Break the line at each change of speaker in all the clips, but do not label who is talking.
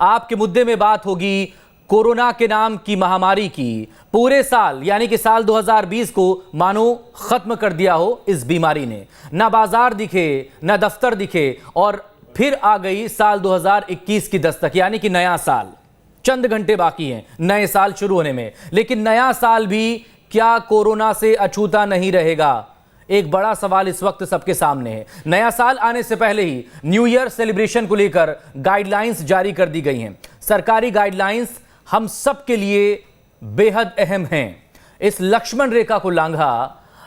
आपके मुद्दे में बात होगी कोरोना के नाम की महामारी की। पूरे साल यानी कि साल 2020 को मानो खत्म कर दिया हो इस बीमारी ने। ना बाजार दिखे, ना दफ्तर दिखे, और फिर आ गई साल 2021 की दस्तक, यानी कि नया साल। चंद घंटे बाकी हैं नए साल शुरू होने में, लेकिन नया साल भी क्या कोरोना से अछूता नहीं रहेगा? एक बड़ा सवाल इस वक्त सबके सामने है। नया साल आने से पहले ही न्यू ईयर सेलिब्रेशन को लेकर गाइडलाइंस जारी कर दी गई हैं। सरकारी गाइडलाइंस हम सब के लिए बेहद अहम हैं। इस लक्ष्मण रेखा को लांघा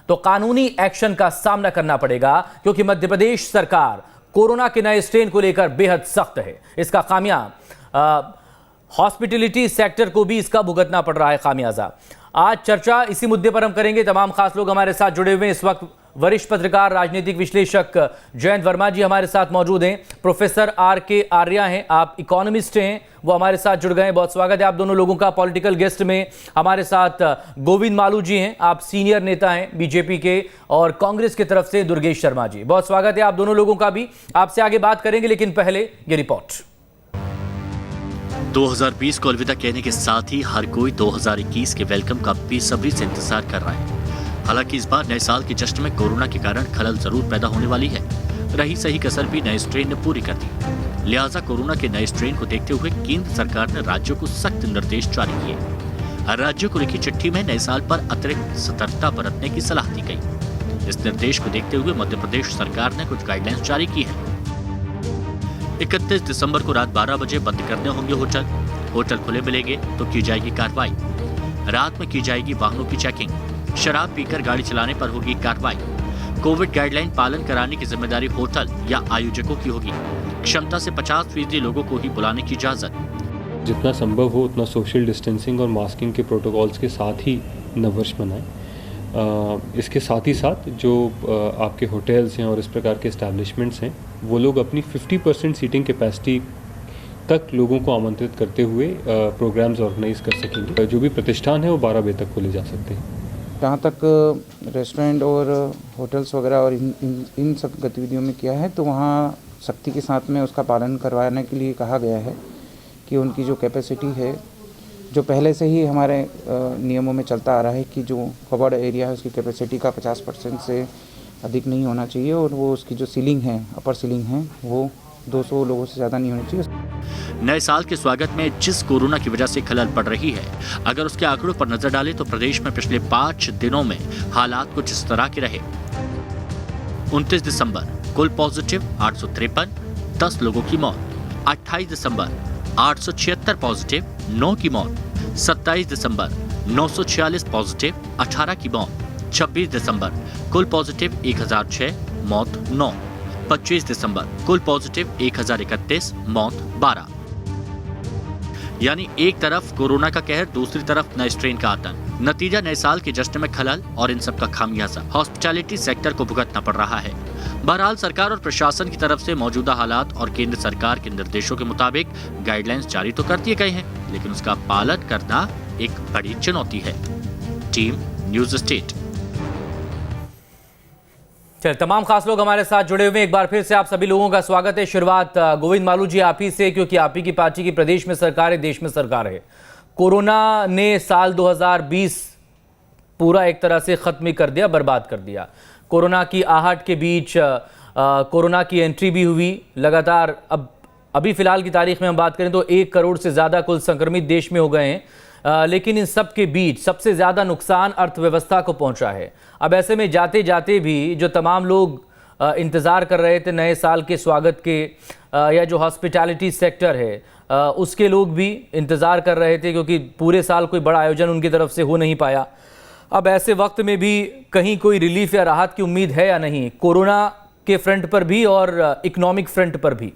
तो कानूनी एक्शन का सामना करना पड़ेगा, क्योंकि मध्य प्रदेश सरकार कोरोना के नए स्ट्रेन को लेकर बेहद सख्त है। इसका खामिया हॉस्पिटैलिटी सेक्टर को भी इसका भुगतना पड़ रहा है खामियाजा। आज चर्चा इसी मुद्दे पर हम करेंगे। तमाम खास लोग हमारे साथ जुड़े हुए हैं इस वक्त। वरिष्ठ पत्रकार, राजनीतिक विश्लेषक जयंत वर्मा जी हमारे साथ मौजूद हैं। प्रोफेसर RK आर्या हैं, आप इकोनॉमिस्ट हैं, वो हमारे साथ जुड़ गए हैं। बहुत स्वागत है आप दोनों लोगों का। पॉलिटिकल गेस्ट में हमारे साथ गोविंद मालू जी हैं, आप सीनियर नेता हैं बीजेपी के, और कांग्रेस की तरफ से दुर्गेश शर्मा जी। बहुत स्वागत है आप दोनों लोगों का भी। आपसे आगे बात करेंगे, लेकिन पहले ये रिपोर्ट।
2020 को अलविदा कहने के साथ ही हर कोई 2021 के वेलकम का बेसब्री से इंतजार कर रहा है। हालांकि इस बार नए साल के जश्न में कोरोना के कारण खलल जरूर पैदा होने वाली है। रही सही कसर भी नए स्ट्रेन ने पूरी कर दी। लिहाजा कोरोना के नए स्ट्रेन को देखते हुए केंद्र सरकार ने राज्यों को सख्त निर्देश जारी किए। हर राज्य को लिखी चिट्ठी में नए साल पर अतिरिक्त सतर्कता बरतने की सलाह दी गई। इस निर्देश को देखते हुए मध्य प्रदेश सरकार ने कुछ गाइडलाइंस जारी की है। 31 दिसंबर को रात 12 बजे बंद करने होंगे होटल। होटल खुले मिलेंगे तो की जाएगी कार्रवाई। रात में की जाएगी वाहनों की चेकिंग। शराब पीकर गाड़ी चलाने पर होगी कार्रवाई। कोविड गाइडलाइन पालन कराने की जिम्मेदारी होटल या आयोजकों की होगी। क्षमता से 50% लोगों को ही बुलाने की इजाजत।
जितना संभव हो उतना सोशल डिस्टेंसिंग और मास्किंग के प्रोटोकॉल्स के साथ ही नववर्ष मनाएं। इसके साथ ही साथ जो आपके होटल्स हैं और इस प्रकार के एस्टैब्लिशमेंट्स हैं, वो लोग अपनी 50% सीटिंग कैपेसिटी तक लोगों को आमंत्रित करते हुए प्रोग्राम्स ऑर्गेनाइज कर सकेंगे। जो भी प्रतिष्ठान है वो 12 बजे तक खोले जा सकते हैं।
जहाँ तक रेस्टोरेंट और होटल्स वगैरह और इन सब गतिविधियों में किया है, तो वहाँ सख्ती के साथ में उसका पालन करवाने के लिए कहा गया है कि उनकी जो कैपेसिटी है, जो पहले से ही हमारे नियमों में चलता आ रहा है कि जो कवर्ड एरिया है उसकी कैपेसिटी का 50% से अधिक नहीं होना चाहिए, और वो उसकी जो सीलिंग है, अपर सीलिंग है, वो 200 लोगों से ज़्यादा नहीं होनी चाहिए।
नए साल के स्वागत में जिस कोरोना की वजह से खलल पड़ रही है, अगर उसके आंकड़ों पर नजर डालें तो प्रदेश में पिछले 5 दिनों में हालात कुछ इस तरह के रहे। 29 दिसंबर कुल पॉजिटिव 853, 10 लोगों की मौत। 28 दिसंबर 876 पॉजिटिव, 9 की मौत। 27 दिसंबर 946 पॉजिटिव, 18 की मौत। 26 दिसंबर कुल पॉजिटिव 1006, मौत 9। 25 दिसंबर कुल पॉजिटिव 1031, मौत 12। यानी एक तरफ कोरोना का कहर, दूसरी तरफ नए स्ट्रेन का आतंक। नतीजा नए साल के जश्न में खलल और इन सब का खामियाजा हॉस्पिटैलिटी सेक्टर को भुगतना पड़ रहा है। बहरहाल सरकार और प्रशासन की तरफ से मौजूदा हालात और केंद्र सरकार के निर्देशों के मुताबिक गाइडलाइंस जारी तो कर दिए गए हैं, लेकिन उसका पालन करना एक बड़ी चुनौती है। Team news state.
चल, तमाम खास लोग हमारे साथ जुड़े हुए हैं। एक बार फिर से आप सभी लोगों का स्वागत है। शुरुआत गोविंद मालू जी आप ही से, क्योंकि आप ही की पार्टी की प्रदेश में सरकार है, देश में सरकार है। कोरोना ने साल 2020 पूरा एक तरह से खत्म कर दिया, बर्बाद कर दिया। कोरोना की आहट के बीच कोरोना की एंट्री भी हुई लगातार। अभी फिलहाल की तारीख में हम बात करें तो 1 करोड़ से ज़्यादा कुल संक्रमित देश में हो गए हैं। लेकिन इन सब के बीच सबसे ज़्यादा नुकसान अर्थव्यवस्था को पहुंचा है। अब ऐसे में जाते जाते भी जो तमाम लोग इंतज़ार कर रहे थे नए साल के स्वागत के, या जो हॉस्पिटैलिटी सेक्टर है उसके लोग भी इंतज़ार कर रहे थे, क्योंकि पूरे साल कोई बड़ा आयोजन उनकी तरफ से हो नहीं पाया। अब ऐसे वक्त में भी कहीं कोई रिलीफ या राहत की उम्मीद है या नहीं, कोरोना के फ्रंट पर भी और इकोनॉमिक फ्रंट पर भी?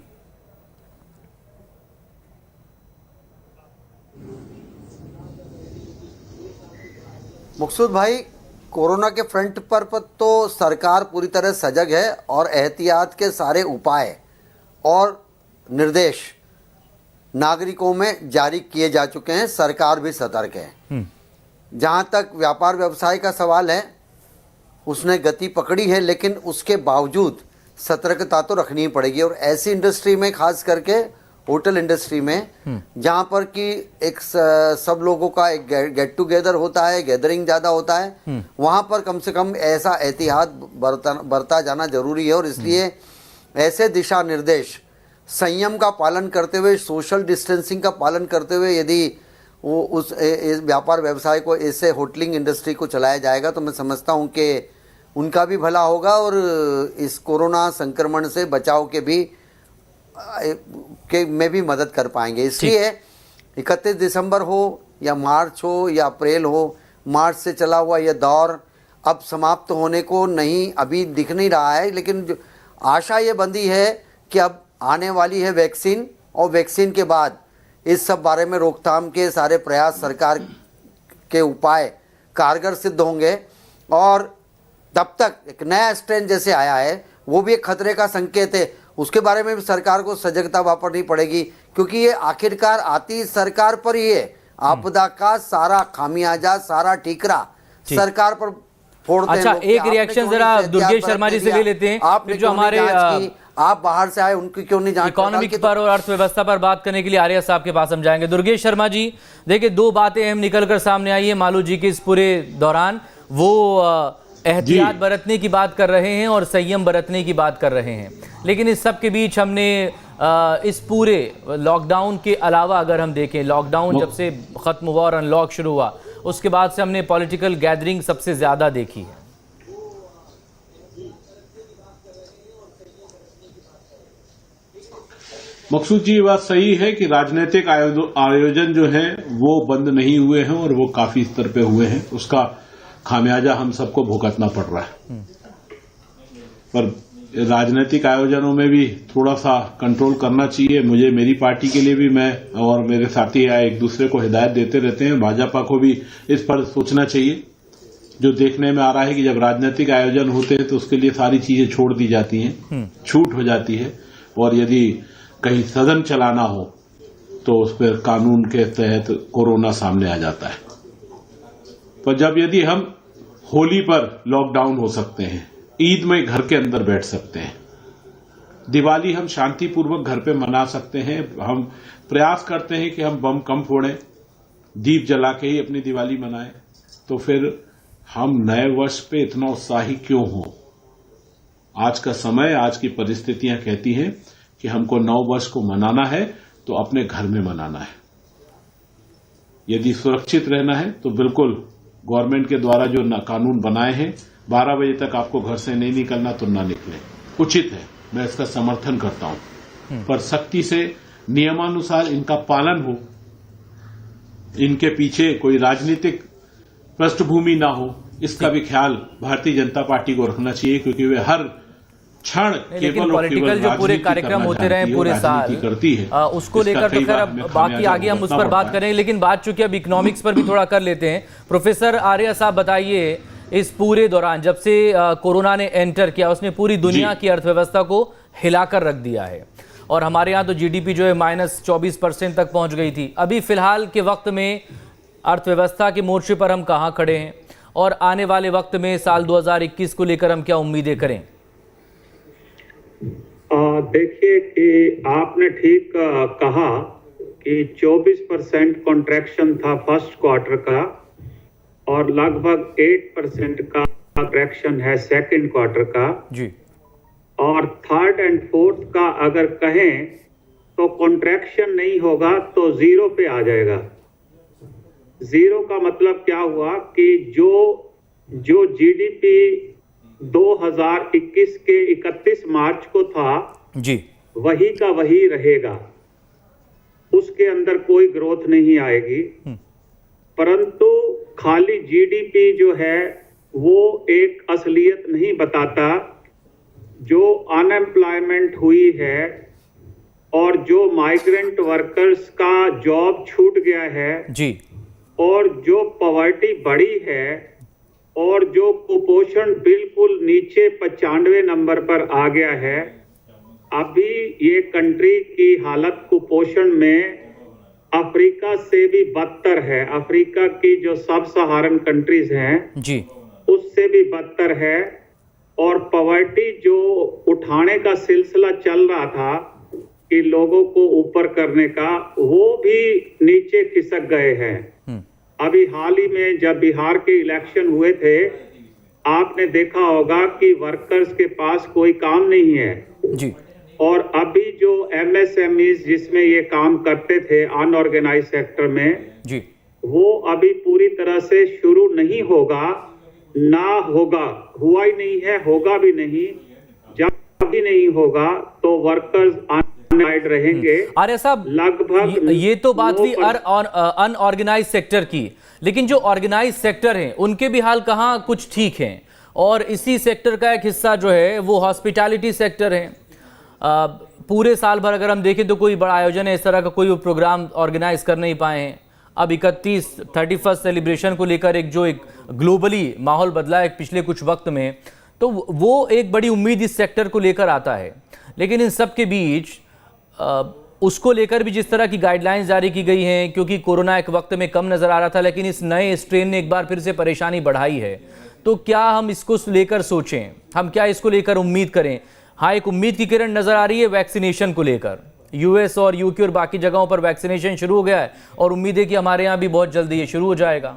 मकसूद भाई, कोरोना के फ्रंट पर तो सरकार पूरी तरह सजग है और एहतियात के सारे उपाय और निर्देश नागरिकों में जारी किए जा चुके हैं। सरकार भी सतर्क है। जहां तक व्यापार व्यवसाय का सवाल है, उसने गति पकड़ी है, लेकिन उसके बावजूद सतर्कता तो रखनी ही पड़ेगी। और ऐसी इंडस्ट्री में खास करके होटल इंडस्ट्री में, जहाँ पर कि एक सब लोगों का एक गेट टुगेदर होता है, गैदरिंग ज़्यादा होता है, वहाँ पर कम से कम ऐसा एहतियात बरता जाना जरूरी है। और इसलिए ऐसे दिशा निर्देश संयम का पालन करते हुए, सोशल डिस्टेंसिंग का पालन करते हुए यदि वो उस व्यापार व्यवसाय को, ऐसे होटलिंग इंडस्ट्री को चलाया जाएगा तो मैं समझता हूँ कि उनका भी भला होगा और इस कोरोना संक्रमण से बचाव में भी मदद कर पाएंगे। इसलिए 31 दिसंबर हो या मार्च हो या अप्रैल हो, मार्च से चला हुआ यह दौर अब समाप्त होने को नहीं अभी दिख नहीं रहा है, लेकिन जो आशा ये बंधी है कि अब आने वाली है वैक्सीन, और वैक्सीन के बाद इस सब बारे में रोकथाम के सारे प्रयास, सरकार के उपाय कारगर सिद्ध होंगे। और तब तक एक नया स्ट्रेन जैसे आया है वो भी एक खतरे का संकेत है, उसके बारे में भी सरकार को सजगता वापरनी पड़ेगी, क्योंकि ये आखिरकार आती सरकार पर ही है। आपदा का सारा खामियाजा, सारा ठीकरा सरकार पर फोड़ते हैं।
अच्छा,
लोग।
एक
आपने
रिएक्शन
क्यों
जरा
नहीं एहतियात
दुर्गेश शर्मा जी से ले लेते हैं।
आपने
जो हमारे
आप बाहर से आए उनकी क्यों नहीं जांच?
इकोनॉमिक्स पर और अर्थव्यवस्था पर बात करने के लिए आर्या साहब के पास हम जाएंगे। दुर्गेश शर्मा जी, देखिए दो बातें अहम निकलकर सामने आई है मालू जी के इस पूरे दौरान। वो एहतियात बरतने की बात कर रहे हैं और संयम बरतने की बात कर रहे हैं, लेकिन इस सब के बीच हमने इस पूरे लॉकडाउन के अलावा अगर हम देखें, लॉकडाउन जब से खत्म हुआ और अनलॉक शुरू हुआ उसके बाद से हमने पॉलिटिकल गैदरिंग सबसे ज्यादा देखी है।
मकसूद जी, बात सही है कि राजनीतिक आयोजन जो हैं वो बंद नहीं हुए हैं और वो काफी स्तर पे हुए हैं। उसका खामियाजा हम सबको भुगतना पड़ रहा है। पर राजनीतिक आयोजनों में भी थोड़ा सा कंट्रोल करना चाहिए। मुझे, मेरी पार्टी के लिए भी, मैं और मेरे साथी एक दूसरे को हिदायत देते रहते हैं, भाजपा को भी इस पर सोचना चाहिए। जो देखने में आ रहा है कि जब राजनीतिक आयोजन होते हैं तो उसके लिए सारी चीजें छोड़ दी जाती हैं, छूट हो जाती है, और यदि कहीं सदन चलाना हो तो उस पर कानून के तहत कोरोना सामने आ जाता है। पर जब यदि हम होली पर लॉकडाउन हो सकते हैं, ईद में घर के अंदर बैठ सकते हैं, दिवाली हम शांतिपूर्वक घर पे मना सकते हैं, हम प्रयास करते हैं कि हम बम कम फोड़ें, दीप जला के ही अपनी दिवाली मनाएं, तो फिर हम नए वर्ष पे इतना उत्साही क्यों हो? आज का समय, आज की परिस्थितियां कहती हैं कि हमको नव वर्ष को मनाना है तो अपने घर में मनाना है। यदि सुरक्षित रहना है तो बिल्कुल गवर्नमेंट के द्वारा जो कानून बनाए हैं, 12 बजे तक आपको घर से नहीं निकलना तो ना निकले, उचित है, मैं इसका समर्थन करता हूं। पर सख्ती से नियमानुसार इनका पालन हो, इनके पीछे कोई राजनीतिक पृष्ठभूमि ना हो, इसका भी ख्याल भारतीय जनता पार्टी को रखना चाहिए, क्योंकि वे हर क्षण
लेकिन पॉलिटिकल जो पूरे कार्यक्रम होते रहे पूरे साल
करती है,
उसको लेकर तो खैर अब बाकी आगे हम उस पर बात करेंगे, लेकिन बात चूंकि अब इकोनॉमिक्स पर भी थोड़ा कर लेते हैं। प्रोफेसर आर्या साहब, बताइए, इस पूरे दौरान जब से कोरोना ने एंटर किया उसने पूरी दुनिया की अर्थव्यवस्था को हिलाकर रख दिया है, और हमारे यहाँ तो जीडीपी जो है -24% तक पहुंच गई थी। अभी फिलहाल के वक्त में अर्थव्यवस्था के मोर्चे पर हम कहाँ खड़े हैं, और आने वाले वक्त में साल 2021 को लेकर हम क्या उम्मीदें करें?
देखिए कि आपने ठीक कहा कि 24% कॉन्ट्रैक्शन था फर्स्ट क्वार्टर का, और लगभग 8% का कॉन्ट्रैक्शन है सेकंड क्वार्टर का
जी,
और थर्ड एंड फोर्थ का अगर कहें तो कॉन्ट्रैक्शन नहीं होगा तो जीरो पे आ जाएगा। जीरो का मतलब क्या हुआ कि जो जीडीपी 2021 के 31 मार्च को था
जी,
वही का वही रहेगा, उसके अंदर कोई ग्रोथ नहीं आएगी। परंतु खाली जीडीपी जो है वो एक असलियत नहीं बताता। जो अनएम्प्लॉयमेंट हुई है और जो माइग्रेंट वर्कर्स का जॉब छूट गया है
जी, और
जो पॉवर्टी बढ़ी है, और जो कुपोषण बिल्कुल नीचे 95 नंबर पर आ गया है। अभी ये कंट्री की हालत कुपोषण में अफ्रीका से भी बदतर है। अफ्रीका की जो सब सहारन कंट्रीज हैं
जी,
उससे भी बदतर है। और पॉवर्टी जो उठाने का सिलसिला चल रहा था कि लोगों को ऊपर करने का, वो भी नीचे खिसक गए हैं। अभी हाल ही में जब बिहार के इलेक्शन हुए थे, आपने देखा होगा कि वर्कर्स के पास कोई काम नहीं है
जी।
और अभी जो MSMEs जिसमें ये काम करते थे अनऑर्गेनाइज सेक्टर में
जी,
वो अभी पूरी तरह से शुरू नहीं होगा, ना होगा, हुआ ही नहीं है, होगा भी नहीं। जब भी नहीं होगा तो वर्कर्स अनएम्प्लॉयड रहेंगे।
अरे साहब,
लगभग
ये तो बात हुई अनऑर्गेनाइज सेक्टर की, लेकिन जो ऑर्गेनाइज सेक्टर हैं उनके भी हाल कहाँ कुछ ठीक हैं। और इसी सेक्टर का एक हिस्सा जो है वो हॉस्पिटैलिटी सेक्टर है। पूरे साल भर अगर हम देखें तो कोई बड़ा आयोजन है इस तरह का कोई प्रोग्राम ऑर्गेनाइज कर नहीं पाए हैं। अब 31 सेलिब्रेशन को लेकर एक ग्लोबली माहौल बदला है पिछले कुछ वक्त में, तो वो एक बड़ी उम्मीद इस सेक्टर को लेकर आता है। लेकिन इन सब के बीच उसको लेकर भी जिस तरह की गाइडलाइंस जारी की गई हैं, क्योंकि कोरोना एक वक्त में कम नज़र आ रहा था, लेकिन इस नए स्ट्रेन ने एक बार फिर से परेशानी बढ़ाई है। तो क्या हम इसको लेकर सोचें, हम क्या इसको लेकर उम्मीद करें? हाँ, एक उम्मीद की किरण नज़र आ रही है वैक्सीनेशन को लेकर। US और UK और बाकी जगहों पर वैक्सीनेशन शुरू हो गया है और उम्मीद है कि हमारे यहाँ भी बहुत जल्दी ये शुरू हो जाएगा।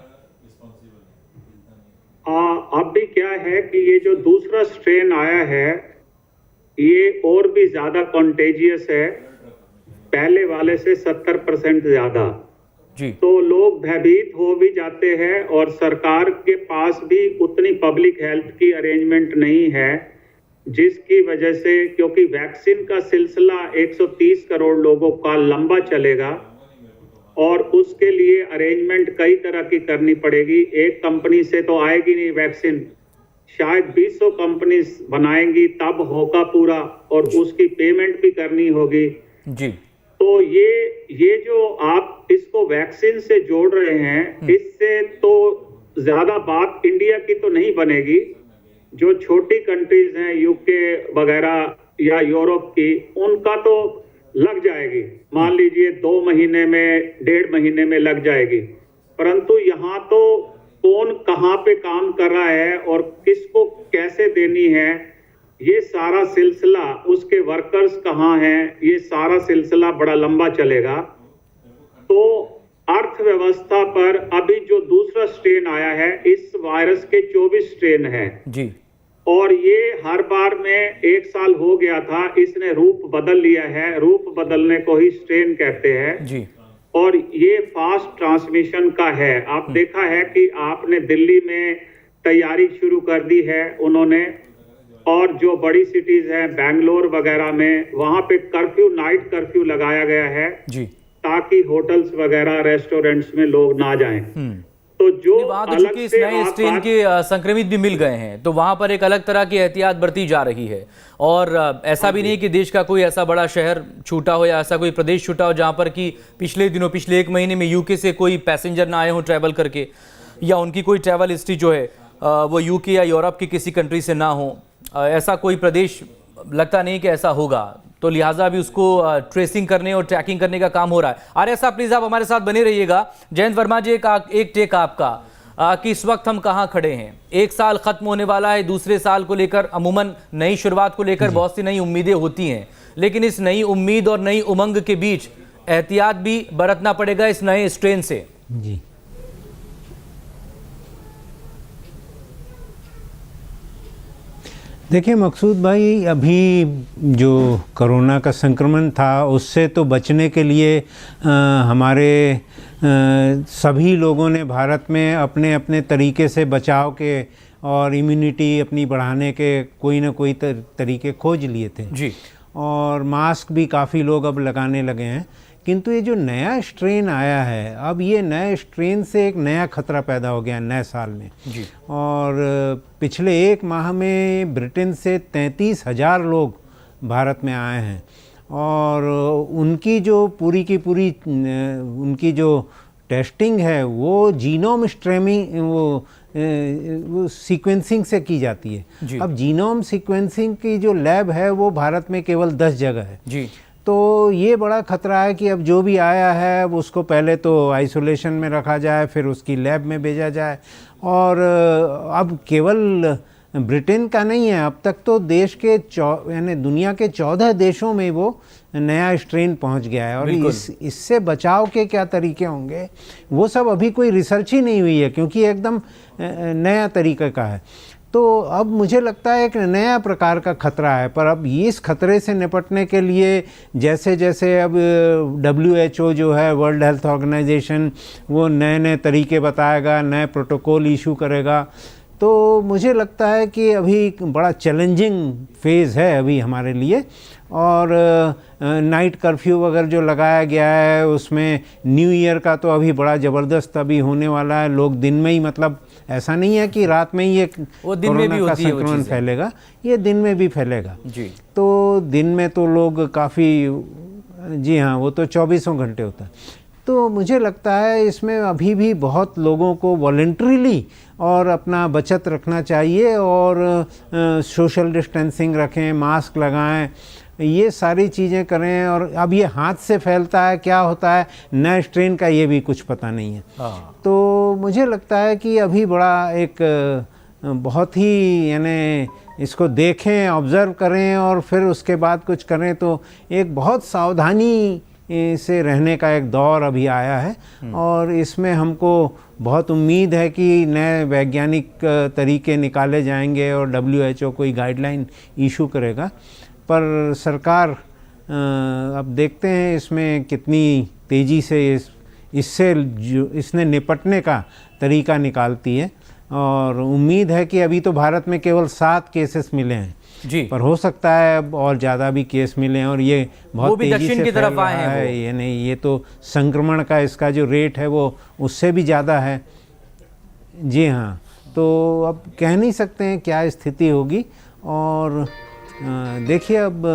अब भी क्या है कि ये जो दूसरा स्ट्रेन आया है ये और भी ज्यादा कॉन्टेजियस है, पहले वाले से 70% ज्यादा
जी।
तो लोग भयभीत हो भी जाते हैं और सरकार के पास भी उतनी पब्लिक हेल्थ की अरेंजमेंट नहीं है, जिसकी वजह से, क्योंकि वैक्सीन का सिलसिला 130 करोड़ लोगों का लंबा चलेगा और उसके लिए अरेंजमेंट कई तरह की करनी पड़ेगी। एक कंपनी से तो आएगी नहीं वैक्सीन, शायद 200 कंपनीज बनाएंगी तब होगा पूरा, और उसकी पेमेंट भी करनी होगी
जी।
तो ये जो आप इसको वैक्सीन से जोड़ रहे हैं, इससे तो ज्यादा बात इंडिया की तो नहीं बनेगी। जो छोटी कंट्रीज हैं UK वगैरह या यूरोप की, उनका तो लग जाएगी, मान लीजिए 2 महीने में, 1.5 महीने में लग जाएगी। परंतु यहाँ तो कौन कहाँ पे काम कर रहा है और किसको कैसे देनी है, ये सारा सिलसिला, उसके वर्कर्स कहाँ हैं, ये सारा सिलसिला बड़ा लंबा चलेगा। तो अर्थव्यवस्था पर अभी जो दूसरा स्ट्रेन आया है, इस वायरस के 24 स्ट्रेन है
जी।
और ये हर बार में 1 साल हो गया था, इसने रूप बदल लिया है। रूप बदलने को ही स्ट्रेन कहते हैं
जी।
और ये फास्ट ट्रांसमिशन का है। आप देखा है कि आपने दिल्ली में तैयारी शुरू कर दी है उन्होंने, और जो बड़ी सिटीज हैं बेंगलोर वगैरह में, वहां पे कर्फ्यू, नाइट कर्फ्यू लगाया गया है
जी,
ताकि होटल्स वगैरह रेस्टोरेंट्स में लोग ना जाएं। तो जो
वहां तो
अलग
चूंकि इस
से
नए
आप
स्ट्रेन के संक्रमित भी मिल गए हैं, तो वहां पर एक अलग तरह की एहतियात बरती जा रही है। और ऐसा भी नहीं कि देश का कोई ऐसा बड़ा शहर छूटा हो या ऐसा कोई प्रदेश छूटा हो जहां पर कि पिछले 1 महीने में UK से कोई पैसेंजर ना आए हों ट्रैवल करके, या उनकी कोई ट्रैवल हिस्ट्री जो है वो UK या यूरोप की किसी कंट्री से ना हो। ऐसा कोई प्रदेश लगता नहीं कि ऐसा होगा, तो लिहाजा भी उसको ट्रेसिंग करने और ट्रैकिंग करने का काम हो रहा है। आर्य साहब प्लीज आप हमारे साथ बने रहिएगा। जयंत वर्मा जी, एक टेक आपका कि इस वक्त हम कहाँ खड़े हैं। 1 साल खत्म होने वाला है, दूसरे साल को लेकर अमूमन नई शुरुआत को लेकर बहुत सी नई उम्मीदें होती हैं, लेकिन इस नई उम्मीद और नई उमंग के बीच एहतियात भी बरतना पड़ेगा इस नए स्ट्रेन से।
जी, देखिए मकसूद भाई, अभी जो कोरोना का संक्रमण था उससे तो बचने के लिए हमारे सभी लोगों ने भारत में अपने अपने तरीके से बचाव के और इम्यूनिटी अपनी बढ़ाने के कोई ना कोई तरीके खोज लिए थे
जी।
और मास्क भी काफ़ी लोग अब लगाने लगे हैं। किंतु ये जो नया स्ट्रेन आया है, अब ये नए स्ट्रेन से एक नया खतरा पैदा हो गया नए साल में
जी।
और पिछले 1 माह में ब्रिटेन से 33,000 लोग भारत में आए हैं और उनकी जो पूरी की पूरी उनकी जो टेस्टिंग है वो जीनोम स्ट्रेमिंग वो सीक्वेंसिंग से की जाती है। अब जीनोम सीक्वेंसिंग की जो लैब है वो भारत में केवल 10 जगह है
जी।
तो ये बड़ा खतरा है कि अब जो भी आया है अब उसको पहले तो आइसोलेशन में रखा जाए, फिर उसकी लैब में भेजा जाए। और अब केवल ब्रिटेन का नहीं है, अब तक तो देश के यानी दुनिया के 14 देशों में वो नया स्ट्रेन पहुंच गया है और इससे बचाव के क्या तरीके होंगे वो सब अभी कोई रिसर्च ही नहीं हुई है, क्योंकि एकदम नया तरीके का है। तो अब मुझे लगता है एक नया प्रकार का खतरा है, पर अब इस खतरे से निपटने के लिए जैसे जैसे अब WHO जो है, वर्ल्ड हेल्थ ऑर्गेनाइजेशन, वो नए नए तरीके बताएगा, नए प्रोटोकॉल इशू करेगा, तो मुझे लगता है कि अभी बड़ा चैलेंजिंग फेज़ है अभी हमारे लिए। और नाइट कर्फ्यू वगैरह जो लगाया गया है उसमें न्यू ईयर का तो अभी बड़ा ज़बरदस्त अभी होने वाला है। लोग दिन में ही, मतलब ऐसा नहीं है कि रात में ही ये कोरोना का संक्रमण फैलेगा, ये दिन में भी फैलेगा जी। तो दिन में तो लोग काफ़ी, जी हाँ, वो तो 24 घंटे होता है। तो मुझे लगता है इसमें अभी भी बहुत लोगों को वॉलंटरीली और अपना बचत रखना चाहिए और सोशल डिस्टेंसिंग रखें, मास्क लगाएं, ये सारी चीज़ें करें। और अब ये हाथ से फैलता है, क्या होता है नए स्ट्रेन का, ये भी कुछ पता नहीं है। तो मुझे लगता है कि अभी बड़ा एक बहुत ही, यानी इसको देखें, ऑब्ज़र्व करें और फिर उसके बाद कुछ करें, तो एक बहुत सावधानी से रहने का एक दौर अभी आया है। और इसमें हमको बहुत उम्मीद है कि नए वैज्ञानिक तरीके निकाले जाएंगे और WHO कोई गाइडलाइन इशू करेगा। पर सरकार अब देखते हैं इसमें कितनी तेज़ी से इससे जो इसने निपटने का तरीका निकालती है। और उम्मीद है कि अभी तो भारत में केवल 7 केसेस मिले हैं जी, पर हो सकता है अब और ज़्यादा भी केस मिले हैं और ये बहुत तेज़ी से फैल रहा है। ये नहीं, ये तो संक्रमण का इसका जो रेट है वो उससे भी ज़्यादा है। जी हाँ, तो अब कह नहीं सकते हैं क्या स्थिति होगी। और देखिए, अब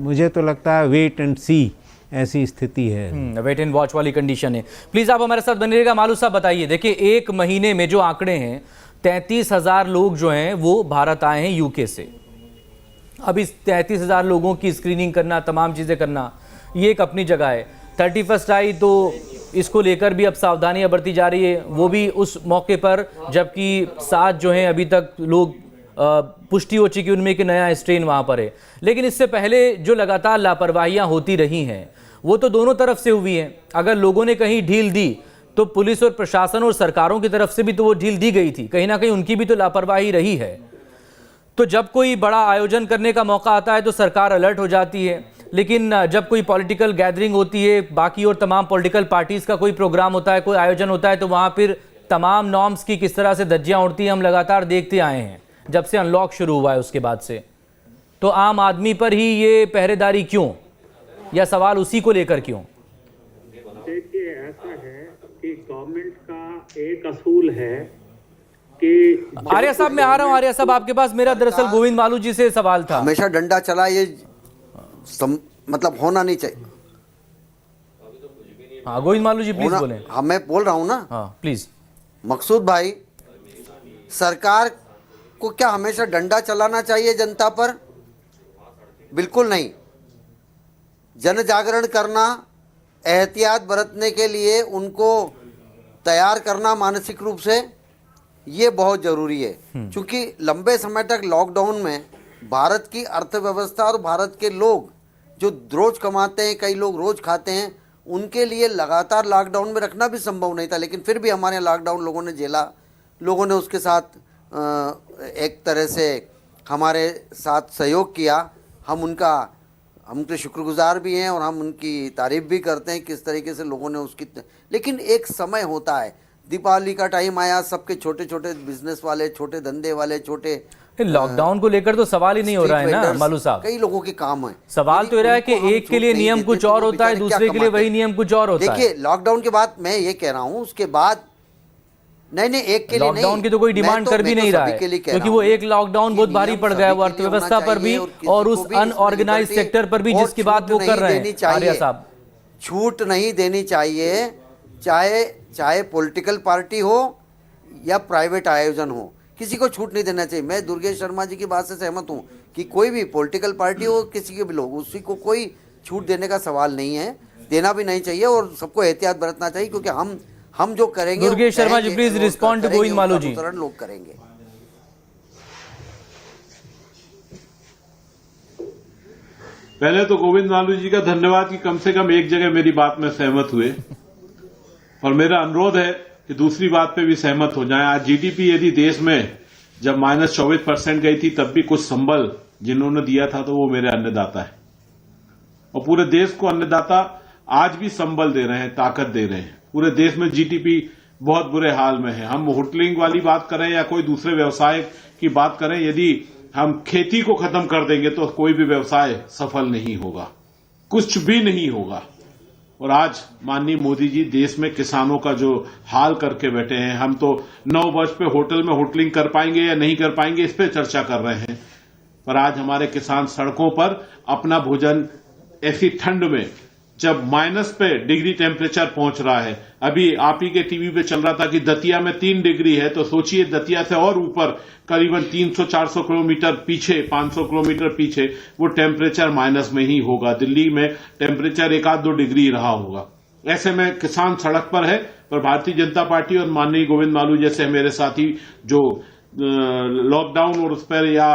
मुझे तो लगता है वेट एंड सी ऐसी स्थिति है,
वेट एंड वॉच वाली कंडीशन है। प्लीज़ आप हमारे साथ बने रहिएगा। मालू साहब बताइए, देखिए एक महीने में जो आंकड़े हैं, 33,000 लोग जो हैं वो भारत आए हैं यूके से। अब इस 33,000 लोगों की स्क्रीनिंग करना, तमाम चीज़ें करना, ये एक अपनी जगह है। 31 आई तो इसको लेकर भी अब सावधानियां बरती जा रही है, वो भी उस मौके पर जबकि 7 जो हैं अभी तक लोग पुष्टि हो चुकी उनमें कि नया स्ट्रेन वहाँ पर है। लेकिन इससे पहले जो लगातार लापरवाहियाँ होती रही हैं वो तो दोनों तरफ से हुई हैं। अगर लोगों ने कहीं ढील दी तो पुलिस और प्रशासन और सरकारों की तरफ से भी तो वो ढील दी गई थी, कहीं ना कहीं उनकी भी तो लापरवाही रही है। तो जब कोई बड़ा आयोजन करने का मौका आता है तो सरकार अलर्ट हो जाती है, लेकिन जब कोई पॉलिटिकल गैदरिंग होती है, बाकी और तमाम पॉलिटिकल पार्टीज़ का कोई प्रोग्राम होता है, कोई आयोजन होता है, तो वहाँ फिर तमाम नॉर्म्स की किस तरह से धज्जियाँ उड़ती हैं हम लगातार देखते आए हैं जब से अनलॉक शुरू हुआ है उसके बाद से। तो आम आदमी पर ही ये पहरेदारी क्यों, या सवाल उसी को लेकर क्यों?
देखिए, ऐसा है कि गवर्नमेंट का एक असूल है कि
आर्या साहब, मैं आ रहा हूं। आर्या साहब आपके पास मेरा दरअसल गोविंद मालू जी से सवाल था।
हमेशा डंडा चला, ये मतलब होना नहीं चाहिए।
हाँ गोविंद मालू जी प्लीज बोलें।
हाँ मैं बोल रहा हूं ना।
हाँ प्लीज।
मकसूद भाई, सरकार को क्या हमेशा डंडा चलाना चाहिए जनता पर? बिल्कुल नहीं। जन जागरण करना, एहतियात बरतने के लिए उनको तैयार करना मानसिक रूप से, ये बहुत ज़रूरी है। क्योंकि लंबे समय तक लॉकडाउन में भारत की अर्थव्यवस्था और भारत के लोग जो रोज़ कमाते हैं, कई लोग रोज़ खाते हैं, उनके लिए लगातार लॉकडाउन में रखना भी संभव नहीं था। लेकिन फिर भी हमारे यहाँ लॉकडाउन लोगों ने झेला, लोगों ने उसके साथ एक तरह से हमारे साथ सहयोग किया। हम उनके शुक्रगुजार भी हैं और हम उनकी तारीफ भी करते हैं किस तरीके से लोगों ने उसकी। लेकिन एक समय होता है, दीपावली का टाइम आया, सबके छोटे छोटे बिजनेस वाले, छोटे धंधे वाले, छोटे
लॉकडाउन को लेकर तो सवाल ही नहीं हो रहा है ना मालू साहब।
कई लोगों के काम है।
सवाल तो ये रहा है कि एक के लिए नियम कुछ और होता है, दूसरे के लिए वही नियम कुछ और होता है।
देखिए, लॉकडाउन के बाद मैं ये कह रहा हूँ, उसके बाद नहीं एक के लिए
लॉकडाउन की तो कोई डिमांड कर भी नहीं रहा है, क्योंकि वो एक लॉकडाउन बहुत भारी पड़ गया है, वो अर्थव्यवस्था पर भी और उस अनऑर्गेनाइज्ड सेक्टर पर भी, जिसकी बात वो कर रहे हैं आर्या साहब।
छूट नहीं देनी चाहिए, चाहे पॉलिटिकल पार्टी हो या प्राइवेट आयोजन हो, किसी को छूट नहीं देना चाहिए। मैं दुर्गेश शर्मा जी की बात से सहमत हूँ कि कोई भी पॉलिटिकल पार्टी हो, किसी के भी लोग, उसी को कोई छूट देने का सवाल नहीं है, देना भी नहीं चाहिए और सबको एहतियात बरतना चाहिए। क्योंकि हम जो करेंगे,
Durgesh Sharma ji please respond to Govind Malu ji.
लोग करेंगे।
पहले तो गोविंद मालू जी का धन्यवाद कि कम से कम एक जगह मेरी बात में सहमत हुए, और मेरा अनुरोध है कि दूसरी बात पे भी सहमत हो जाएं। आज जीडीपी यदि देश में जब -24% गई थी तब भी कुछ संबल जिन्होंने दिया था तो वो मेरे अन्नदाता है, और पूरे देश को अन्नदाता आज भी संबल दे रहे हैं, ताकत दे रहे हैं। पूरे देश में जीडीपी बहुत बुरे हाल में है। हम होटलिंग वाली बात करें या कोई दूसरे व्यवसाय की बात करें, यदि हम खेती को खत्म कर देंगे तो कोई भी व्यवसाय सफल नहीं होगा, कुछ भी नहीं होगा। और आज माननीय मोदी जी देश में किसानों का जो हाल करके बैठे हैं, हम तो 9 वर्ष पे होटल में होटलिंग कर पाएंगे या नहीं कर पाएंगे इस पे चर्चा कर रहे हैं, पर आज हमारे किसान सड़कों पर अपना भोजन ऐसी ठंड में जब माइनस पे डिग्री टेम्परेचर पहुंच रहा है। अभी आप ही के टीवी पे चल रहा था कि दतिया में 3 डिग्री है, तो सोचिए दतिया से और ऊपर करीबन 300-400 किलोमीटर पीछे, 500 किलोमीटर पीछे वो टेम्परेचर माइनस में ही होगा। दिल्ली में टेम्परेचर 1-2 डिग्री रहा होगा। ऐसे में किसान सड़क पर है, पर भारतीय जनता पार्टी और माननीय गोविंद मालू जैसे मेरे साथी जो लॉकडाउन और उस पर या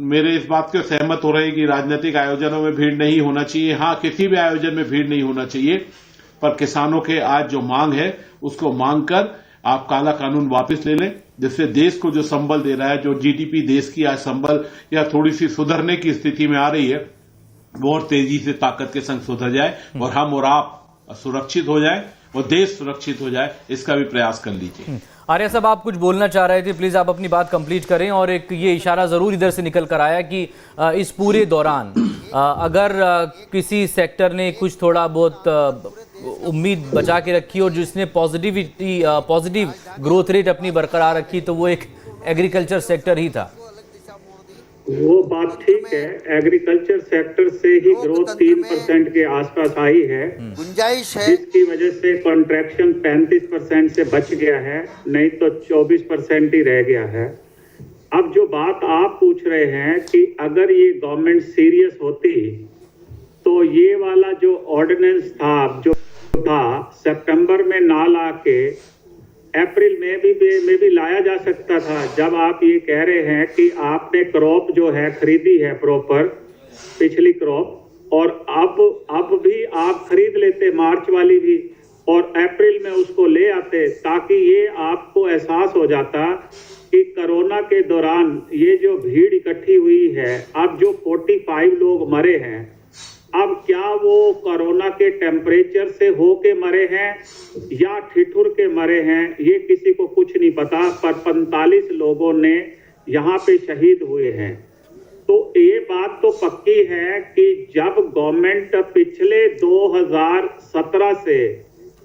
मेरे इस बात के सहमत हो रहे हैं कि राजनीतिक आयोजनों में भीड़ नहीं होना चाहिए। हाँ, किसी भी आयोजन में भीड़ नहीं होना चाहिए, पर किसानों के आज जो मांग है उसको मांग कर आप काला कानून वापस ले लें, जिससे देश को जो संबल दे रहा है, जो जीडीपी देश की आज संबल या थोड़ी सी सुधरने की स्थिति में आ रही है, वो और तेजी से ताकत के संग सुधर जाए और हम और आप सुरक्षित हो जाए और देश सुरक्षित हो जाए, इसका भी प्रयास कर लीजिए।
आर्या साहब, आप कुछ बोलना चाह रहे थे, प्लीज आप अपनी बात कंप्लीट करें। और एक ये इशारा जरूर इधर से निकल कर आया कि इस पूरे दौरान अगर किसी सेक्टर ने कुछ थोड़ा बहुत उम्मीद बचा के रखी और जिसने पॉजिटिव ग्रोथ रेट अपनी बरकरार रखी, तो वो एक एग्रीकल्चर सेक्टर ही था।
वो बात ठीक है, एग्रीकल्चर सेक्टर से ही ग्रोथ 3% के आसपास आई है,
गुंजाइश है,
जिसकी वजह से कॉन्ट्रैक्शन 35% से बच गया है, नहीं तो 24% ही रह गया है। अब जो बात आप पूछ रहे हैं कि अगर ये गवर्नमेंट सीरियस होती तो ये वाला जो ऑर्डिनेंस था जो था सितंबर में ना ला के अप्रैल में भी लाया जा सकता था। जब आप ये कह रहे हैं कि आपने क्रॉप जो है खरीदी है प्रॉपर, पिछली क्रॉप, और अब भी आप खरीद लेते मार्च वाली भी, और अप्रैल में उसको ले आते, ताकि ये आपको एहसास हो जाता कि कोरोना के दौरान ये जो भीड़ इकट्ठी हुई है, अब जो 45 लोग मरे हैं, अब क्या वो कोरोना के टेम्परेचर से होके मरे हैं या ठिठुर के मरे हैं, ये किसी को कुछ नहीं पता, पर 45 लोगों ने यहाँ पे शहीद हुए हैं। तो ये बात तो पक्की है कि जब गवर्नमेंट पिछले 2017 से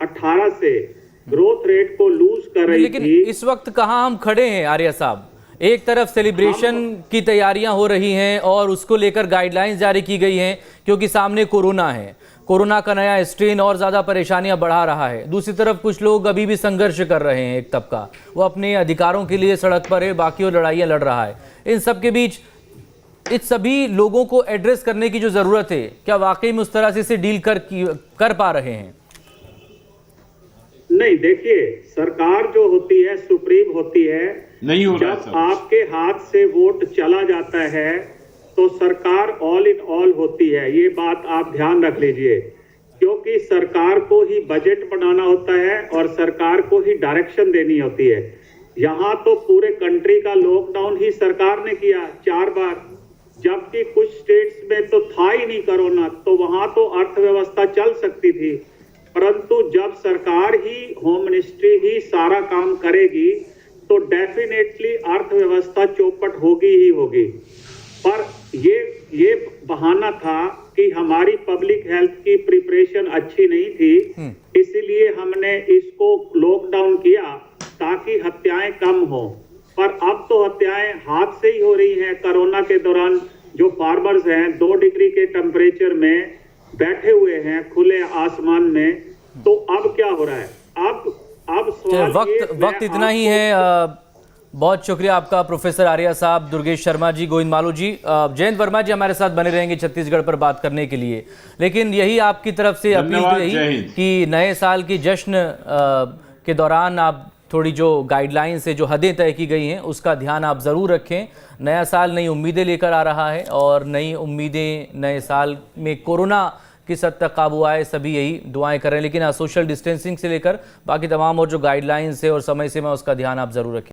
18 से ग्रोथ रेट को लूज कर रही
लेकिन
थी,
इस वक्त कहाँ हम खड़े हैं आर्या साहब? एक तरफ सेलिब्रेशन की तैयारियां हो रही हैं और उसको लेकर गाइडलाइंस जारी की गई हैं क्योंकि सामने कोरोना है, कोरोना का नया स्ट्रेन और ज्यादा परेशानियां बढ़ा रहा है। दूसरी तरफ कुछ लोग अभी भी संघर्ष कर रहे हैं, एक तबका वो अपने अधिकारों के लिए सड़क पर है, बाकी वो लड़ाइयां लड़ रहा है। इन सब के बीच इस सभी लोगों को एड्रेस करने की जो जरूरत है, क्या वाकई में उस तरह से इसे डील कर पा रहे हैं?
नहीं, देखिए, सरकार जो होती है सुप्रीम होती है,
नहीं हो रहा
जब आपके हाथ से वोट चला जाता है तो सरकार ऑल इन ऑल होती है। ये बात आप ध्यान रख लीजिए, क्योंकि सरकार को ही बजट बनाना होता है और सरकार को ही डायरेक्शन देनी होती है। यहाँ तो पूरे कंट्री का लॉकडाउन ही सरकार ने किया 4 बार, जबकि कुछ स्टेट्स में तो था ही नहीं कोरोना, तो वहां तो अर्थव्यवस्था चल सकती थी। परंतु जब सरकार ही, होम मिनिस्ट्री ही सारा काम करेगी तो डेफिनेटली अर्थव्यवस्था चौपट होगी ही होगी। पर ये बहाना था कि हमारी पब्लिक हेल्थ की प्रिपरेशन अच्छी नहीं थी, इसीलिए हमने इसको लॉकडाउन किया ताकि हत्याएं कम हो। पर अब तो हत्याएं हाथ से ही हो रही हैं। कोरोना के दौरान जो फार्मर्स हैं 2 डिग्री के टेम्परेचर में बैठे हुए हैं खुले आसमान में, तो अब क्या हो रहा है? अब
वक्त इतना ही है। बहुत शुक्रिया आपका प्रोफेसर आर्या साहब, दुर्गेश शर्मा जी, गोविंद मालू जी, जयंत वर्मा जी हमारे साथ बने रहेंगे छत्तीसगढ़ पर बात करने के लिए। लेकिन यही आपकी तरफ से अपील रही कि नए साल की जश्न के दौरान आप थोड़ी जो गाइडलाइंस है, जो हदें तय की गई हैं, उसका ध्यान आप ज़रूर रखें। नया साल नई उम्मीदें लेकर आ रहा है और नई उम्मीदें नए साल में कोरोना किस हद तक काबू आए, सभी यही दुआएं कर रहे हैं। लेकिन सोशल डिस्टेंसिंग से लेकर बाकी तमाम और जो गाइडलाइंस है और समय सीमा, उसका ध्यान आप ज़रूर रखें।